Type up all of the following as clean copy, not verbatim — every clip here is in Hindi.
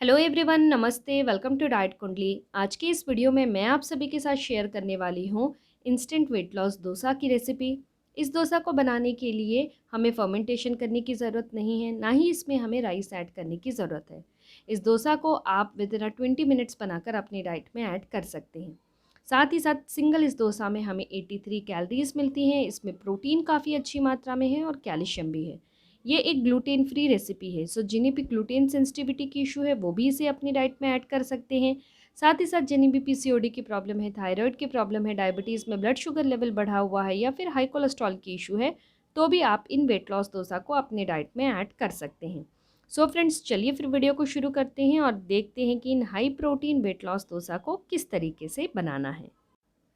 हेलो एवरीवन, नमस्ते। वेलकम टू डाइट कुंडली। आज की इस वीडियो में मैं आप सभी के साथ शेयर करने वाली हूँ इंस्टेंट वेट लॉस डोसा की रेसिपी। इस डोसा को बनाने के लिए हमें फर्मेंटेशन करने की ज़रूरत नहीं है, ना ही इसमें हमें राइस ऐड करने की ज़रूरत है। इस डोसा को आप विद इन 20 मिनट्स बनाकर अपनी डाइट में ऐड कर सकते हैं। साथ ही साथ सिंगल इस डोसा में हमें 83 कैलोरीज मिलती हैं। इसमें प्रोटीन काफ़ी अच्छी मात्रा में है और कैल्शियम भी है। ये एक ग्लूटेन फ्री रेसिपी है, सो जिन्हें भी ग्लूटेन सेंसिटिविटी की इशू है वो भी इसे अपनी डाइट में ऐड कर सकते हैं। साथ ही साथ जिन्हें भी पीसीओडी की प्रॉब्लम है, थायराइड की प्रॉब्लम है, डायबिटीज़ में ब्लड शुगर लेवल बढ़ा हुआ है या फिर हाई कोलेस्ट्रॉल की इशू है, तो भी आप इन वेट लॉस डोसा को अपने डाइट में ऐड कर सकते हैं। सो फ्रेंड्स, चलिए फिर वीडियो को शुरू करते हैं और देखते हैं कि इन high protein weight loss dosa को किस तरीके से बनाना है।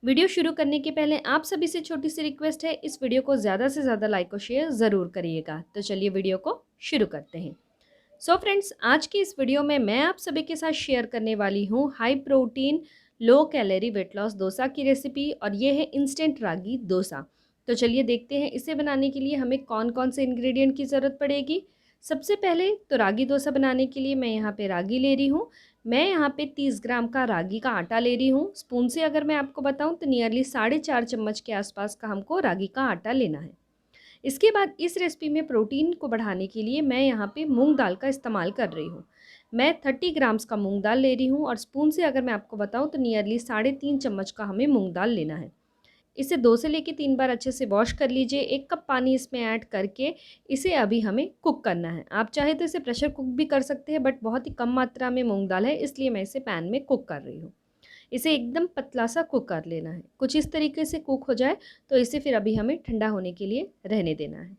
वीडियो शुरू करने के पहले आप सभी से छोटी सी रिक्वेस्ट है, इस वीडियो को ज़्यादा से ज़्यादा लाइक और शेयर ज़रूर करिएगा। तो चलिए वीडियो को शुरू करते हैं। सो फ्रेंड्स, आज की इस वीडियो में मैं आप सभी के साथ शेयर करने वाली हूँ high protein low calorie weight loss dosa की रेसिपी, और ये है इंस्टेंट रागी डोसा। तो चलिए देखते हैं इसे बनाने के लिए हमें कौन कौन से इंग्रेडिएंट की ज़रूरत पड़ेगी। सबसे पहले तो रागी डोसा बनाने के लिए मैं यहाँ पे रागी ले रही हूँ। मैं यहाँ पे 30 ग्राम का रागी का आटा ले रही हूँ। स्पून से अगर मैं आपको बताऊँ तो नियरली 4.5 चम्मच के आसपास का हमको रागी का आटा लेना है। इसके बाद इस रेसिपी में प्रोटीन को बढ़ाने के लिए मैं यहाँ पे मूंग दाल का इस्तेमाल कर रही हूँ। मैं 30 ग्राम्स का मूंग दाल ले रही हूँ, और स्पून से अगर मैं आपको बताऊँ तो नियरली 3.5 चम्मच का हमें मूंग दाल लेना है। इसे 2 से लेके 3 बार अच्छे से वॉश कर लीजिए। 1 कप पानी इसमें ऐड करके इसे अभी हमें कुक करना है। आप चाहे तो इसे प्रेशर कुक भी कर सकते हैं, बट बहुत ही कम मात्रा में मूंग दाल है, इसलिए मैं इसे पैन में कुक कर रही हूँ। इसे एकदम पतला सा कुक कर लेना है। कुछ इस तरीके से कुक हो जाए तो इसे फिर अभी हमें ठंडा होने के लिए रहने देना है।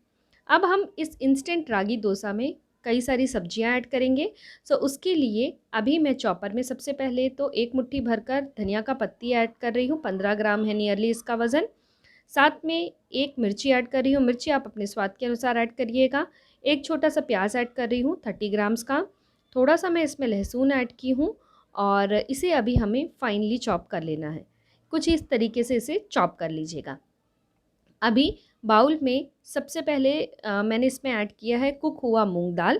अब हम इस इंस्टेंट रागी डोसा में कई सारी सब्जियां ऐड करेंगे। सो उसके लिए अभी मैं चॉपर में सबसे पहले तो 1 मुट्ठी भरकर धनिया का पत्ती ऐड कर रही हूँ। 15 ग्राम है नियरली इसका वज़न। साथ में 1 मिर्ची ऐड कर रही हूँ। मिर्ची आप अपने स्वाद के अनुसार ऐड करिएगा। एक छोटा सा प्याज ऐड कर रही हूँ 30 ग्राम्स का। थोड़ा सा मैं इसमें लहसुन ऐड की हूँ, और इसे अभी हमें फाइनली चॉप कर लेना है। कुछ इस तरीके से इसे चॉप कर लीजिएगा। अभी बाउल में सबसे पहले मैंने इसमें ऐड किया है कुक हुआ मूंग दाल।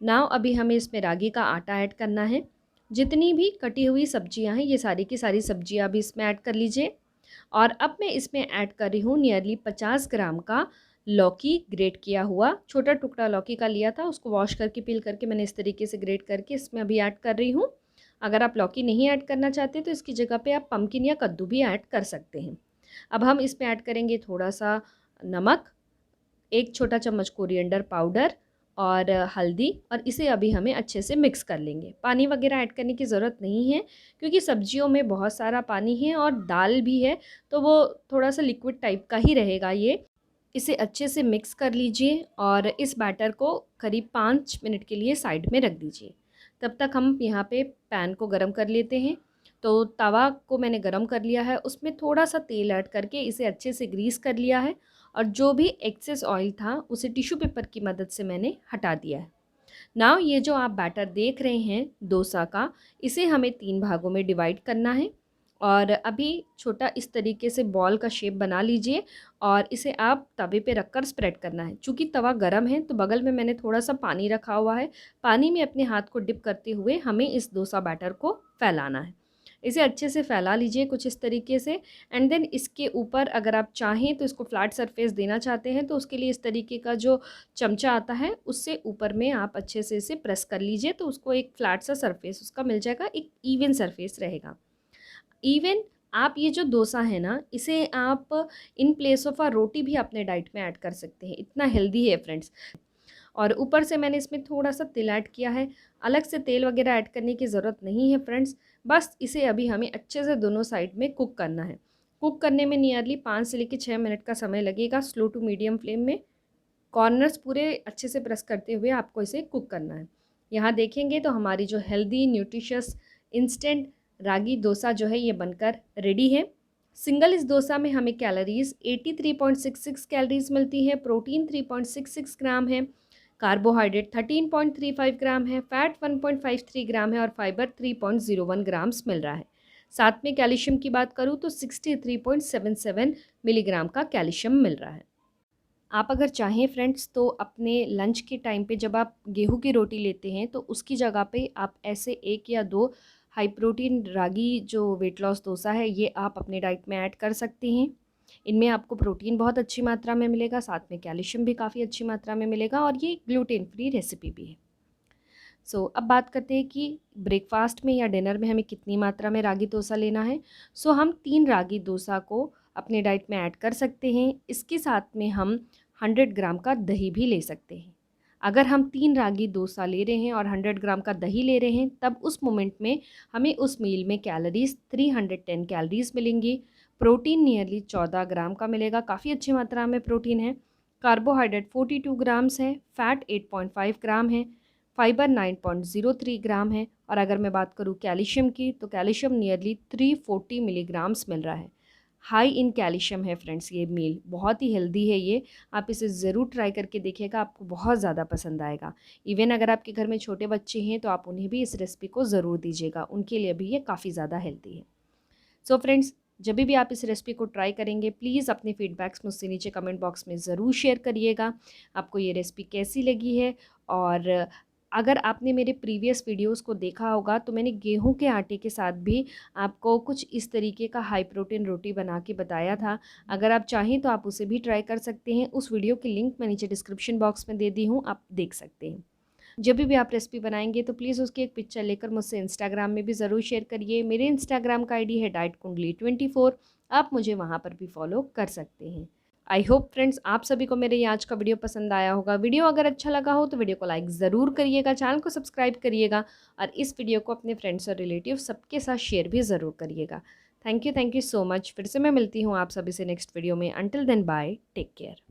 नाउ अभी हमें इसमें रागी का आटा ऐड करना है। जितनी भी कटी हुई सब्जियां हैं, ये सारी की सारी सब्जियां अभी इसमें ऐड कर लीजिए। और अब मैं इसमें ऐड कर रही हूँ नियरली 50 ग्राम का लौकी ग्रेट किया हुआ। छोटा टुकड़ा लौकी का लिया था, उसको वॉश करके पील करके मैंने इस तरीके से ग्रेट करके इसमें अभी ऐड कर रही हूँ। अगर आप लौकी नहीं ऐड करना चाहते तो इसकी जगह पे आप पम्पकिन या कद्दू भी ऐड कर सकते हैं। अब हम इसमें ऐड करेंगे थोड़ा सा नमक, 1 छोटा चम्मच कोरिएंडर पाउडर और हल्दी, और इसे अभी हमें अच्छे से मिक्स कर लेंगे। पानी वगैरह ऐड करने की ज़रूरत नहीं है, क्योंकि सब्जियों में बहुत सारा पानी है और दाल भी है, तो वो थोड़ा सा लिक्विड टाइप का ही रहेगा ये। इसे अच्छे से मिक्स कर लीजिए और इस बैटर को करीब 5 मिनट के लिए साइड में रख दीजिए। तब तक हम यहाँ पे पैन को गरम कर लेते हैं। तो तवा को मैंने गरम कर लिया है, उसमें थोड़ा सा तेल ऐड करके इसे अच्छे से ग्रीस कर लिया है, और जो भी एक्सेस ऑयल था उसे टिश्यू पेपर की मदद से मैंने हटा दिया है। नाउ ये जो आप बैटर देख रहे हैं डोसा का, इसे हमें 3 भागों में डिवाइड करना है। और अभी छोटा इस तरीके से बॉल का शेप बना लीजिए, और इसे आप तवे पे रखकर स्प्रेड करना है। चूँकि तवा गरम है तो बगल में मैंने थोड़ा सा पानी रखा हुआ है। पानी में अपने हाथ को डिप करते हुए हमें इस डोसा बैटर को फैलाना है। इसे अच्छे से फैला लीजिए कुछ इस तरीके से। एंड देन इसके ऊपर अगर आप चाहें तो इसको फ्लैट सरफेस देना चाहते हैं तो उसके लिए इस तरीके का जो चमचा आता है उससे ऊपर में आप अच्छे से इसे प्रेस कर लीजिए, तो उसको एक फ्लैट सा सरफेस उसका मिल जाएगा, एक इवन सरफेस रहेगा। इवन आप ये जो डोसा है ना, इसे आप इन प्लेस ऑफ रोटी भी अपने डाइट में ऐड कर सकते हैं, इतना हेल्दी है फ्रेंड्स। और ऊपर से मैंने इसमें थोड़ा सा तिल ऐड किया है। अलग से तेल वगैरह ऐड करने की ज़रूरत नहीं है फ्रेंड्स। बस इसे अभी हमें अच्छे से दोनों साइड में कुक करना है। कुक करने में नियरली 5 से लेकर 6 मिनट का समय लगेगा, स्लो टू मीडियम फ्लेम में। कॉर्नर्स पूरे अच्छे से प्रेस करते हुए आपको इसे कुक करना है। यहाँ देखेंगे तो हमारी जो healthy nutritious instant ragi dosa जो है ये बनकर रेडी है। सिंगल इस डोसा में हमें कैलोरीज 83.66 कैलोरीज मिलती है, प्रोटीन 3.66 ग्राम है, कार्बोहाइड्रेट 13.35 ग्राम है, फैट 1.53 ग्राम है, और फाइबर 3.01 ग्राम्स मिल रहा है। साथ में कैल्शियम की बात करूँ तो 63.77 मिलीग्राम का कैल्शियम मिल रहा है। आप अगर चाहें फ्रेंड्स तो अपने लंच के टाइम पे जब आप गेहूं की रोटी लेते हैं तो उसकी जगह पे आप ऐसे 1 या 2 हाई प्रोटीन रागी जो वेट लॉस डोसा है ये आप अपने डाइट में ऐड कर सकते हैं। इनमें आपको प्रोटीन बहुत अच्छी मात्रा में मिलेगा, साथ में कैल्शियम भी काफ़ी अच्छी मात्रा में मिलेगा और ये ग्लूटेन फ्री रेसिपी भी है। अब बात करते हैं कि ब्रेकफास्ट में या डिनर में हमें कितनी मात्रा में रागी डोसा लेना है। हम 3 रागी डोसा को अपने डाइट में ऐड कर सकते हैं। इसके साथ में हम 100 ग्राम का दही भी ले सकते हैं। अगर हम 3 रागी डोसा ले रहे हैं और 100 ग्राम का दही ले रहे हैं, तब उस मोमेंट में हमें उस मील में कैलोरीज़ 310 कैलोरीज़ मिलेंगी। प्रोटीन नियरली 14 ग्राम का मिलेगा, काफ़ी अच्छी मात्रा में प्रोटीन है। कार्बोहाइड्रेट 42 ग्राम्स है, फैट 8.5 ग्राम है, फाइबर 9.03 ग्राम है और अगर मैं बात करूँ कैल्शियम की तो कैल्शियम नियरली 340 मिलीग्राम्स मिल रहा है। हाई इन कैल्शियम है फ्रेंड्स ये मील, बहुत ही हेल्दी है ये। आप इसे ज़रूर ट्राई करके देखिएगा, आपको बहुत ज़्यादा पसंद आएगा। इवन अगर आपके घर में छोटे बच्चे हैं तो आप उन्हें भी इस रेसिपी को ज़रूर दीजिएगा, उनके लिए भी ये काफ़ी ज़्यादा हेल्दी है। फ्रेंड्स, जब भी आप इस रेसिपी को ट्राई करेंगे प्लीज़ अपने फीडबैक्स मुझसे नीचे कमेंट बॉक्स में ज़रूर शेयर करिएगा। आपको ये रेसिपी कैसी लगी है, और अगर आपने मेरे प्रीवियस वीडियोस को देखा होगा तो मैंने गेहूं के आटे के साथ भी आपको कुछ इस तरीके का हाई प्रोटीन रोटी बना के बताया था। अगर आप चाहें तो आप उसे भी ट्राई कर सकते हैं। उस वीडियो की लिंक मैं नीचे डिस्क्रिप्शन बॉक्स में दे दी हूँ, आप देख सकते हैं। जब भी आप रेसिपी बनाएंगे तो प्लीज़ उसकी एक पिक्चर लेकर मुझसे इंस्टाग्राम में भी ज़रूर शेयर करिए। मेरे इंस्टाग्राम का आईडी है डाइट कुंडली 24। आप मुझे वहाँ पर भी फॉलो कर सकते हैं। आई होप फ्रेंड्स आप सभी को मेरे ये आज का वीडियो पसंद आया होगा। वीडियो अगर अच्छा लगा हो तो वीडियो को लाइक ज़रूर करिएगा, चैनल को सब्सक्राइब करिएगा और इस वीडियो को अपने फ्रेंड्स और रिलेटिव सबके साथ शेयर भी ज़रूर करिएगा। Thank you so much. फिर से मैं मिलती हूँ आप सभी से नेक्स्ट वीडियो में। Until then bye, take care.